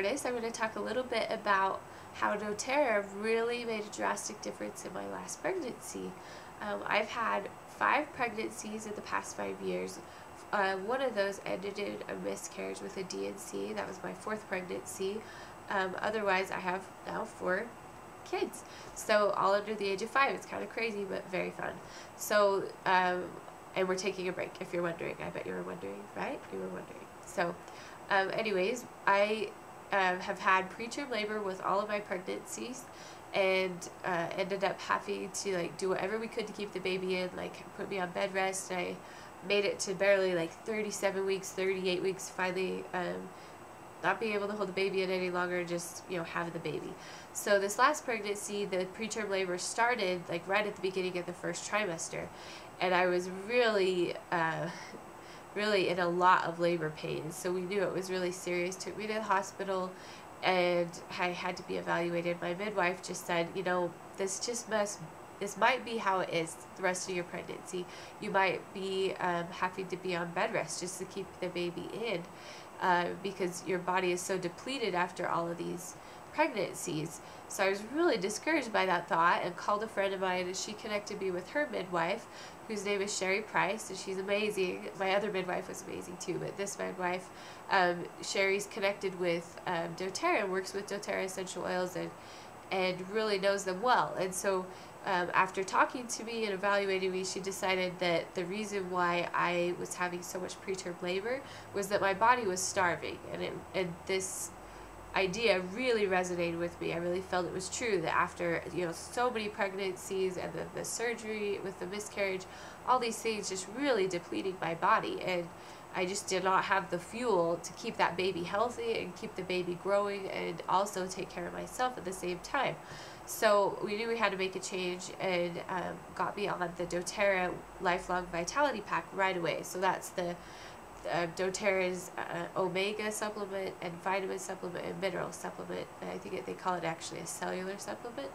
for this, I'm going to talk a little bit about how doTERRA really made a drastic difference in my last pregnancy. I've had 5 pregnancies in the past 5 years. One of those ended in a miscarriage with a D&C. That was my 4th pregnancy. Otherwise, I have now 4 kids. So all under the age of 5. It's kind of crazy, but very fun. So, and we're taking a break, if you're wondering. I bet you were wondering, right? You were wondering. So, anyways, I have had preterm labor with all of my pregnancies, and ended up having to like do whatever we could to keep the baby in, like put me on bed rest. I made it to barely like 37 weeks, 38 weeks, finally not being able to hold the baby in any longer, just, you know, having the baby. So this last pregnancy, the preterm labor started like right at the beginning of the first trimester, and I was really really in a lot of labor pains. So we knew it was really serious. Took me to the hospital, and I had to be evaluated. My midwife just said, you know, this might be how it is the rest of your pregnancy. You might be having to be on bed rest just to keep the baby in, because your body is so depleted after all of these pregnancies. So I was really discouraged by that thought, and called a friend of mine, and she connected me with her midwife, whose name is Sherry Price, and she's amazing. My other midwife was amazing too, but this midwife, Sherry's connected with doTERRA, and works with doTERRA essential oils, and really knows them well. And so after talking to me and evaluating me, she decided that the reason why I was having so much preterm labor was that my body was starving, and this idea really resonated with me. I really felt it was true that after, you know, so many pregnancies and the surgery with the miscarriage, all these things just really depleting my body, and I just did not have the fuel to keep that baby healthy and keep the baby growing and also take care of myself at the same time. So we knew we had to make a change, and got me on the doTERRA Lifelong Vitality Pack right away. So that's the doTERRA's omega supplement and vitamin supplement and mineral supplement. I think they call it actually a cellular supplement.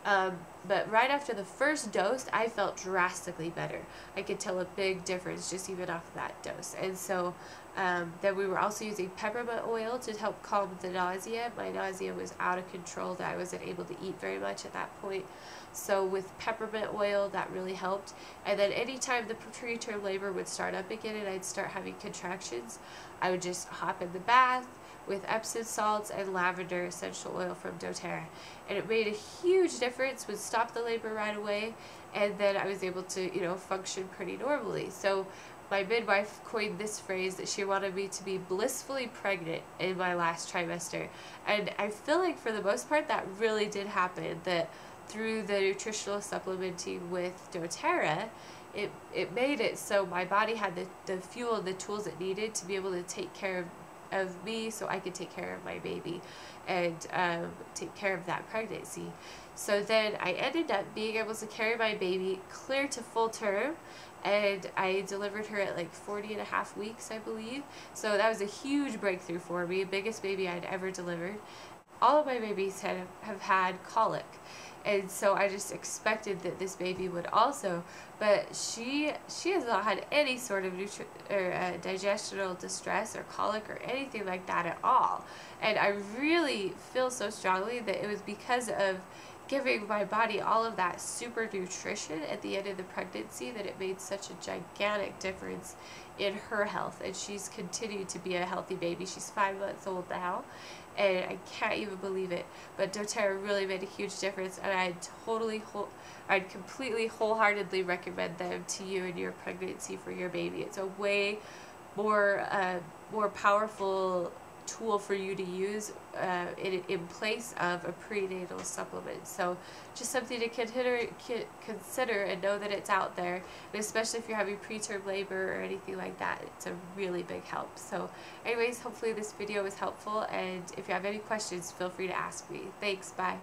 But right after the first dose, I felt drastically better. I could tell a big difference just even off that dose. And so then we were also using peppermint oil to help calm the nausea. My nausea was out of control, that I wasn't able to eat very much at that point. So with peppermint oil, that really helped. And then anytime the preterm labor would start up again and I'd start having contractions, I would just hop in the bath with Epsom salts and lavender essential oil from doTERRA. And it made a huge difference, would stop the labor right away, and then I was able to, you know, function pretty normally. So my midwife coined this phrase that she wanted me to be blissfully pregnant in my last trimester. And I feel like for the most part that really did happen, that through the nutritional supplementing with doTERRA, it made it so my body had the fuel and the tools it needed to be able to take care of me, so I could take care of my baby and take care of that pregnancy. So then I ended up being able to carry my baby clear to full term, and I delivered her at like 40.5 weeks, I believe. So that was a huge breakthrough for me, biggest baby I'd ever delivered. All of my babies have had colic, and so I just expected that this baby would also, but she has not had any sort of digestional distress or colic or anything like that at all. And I really feel so strongly that it was because of giving my body all of that super nutrition at the end of the pregnancy that it made such a gigantic difference in her health. And she's continued to be a healthy baby. She's 5 months old now, and I can't even believe it. But doTERRA really made a huge difference, and I'd completely wholeheartedly recommend them to you in your pregnancy for your baby. It's a way more powerful tool for you to use in place of a prenatal supplement. So just something to consider and know that it's out there, and especially if you're having preterm labor or anything like that, it's a really big help. So anyways, hopefully this video was helpful, and if you have any questions, feel free to ask me. Thanks, bye.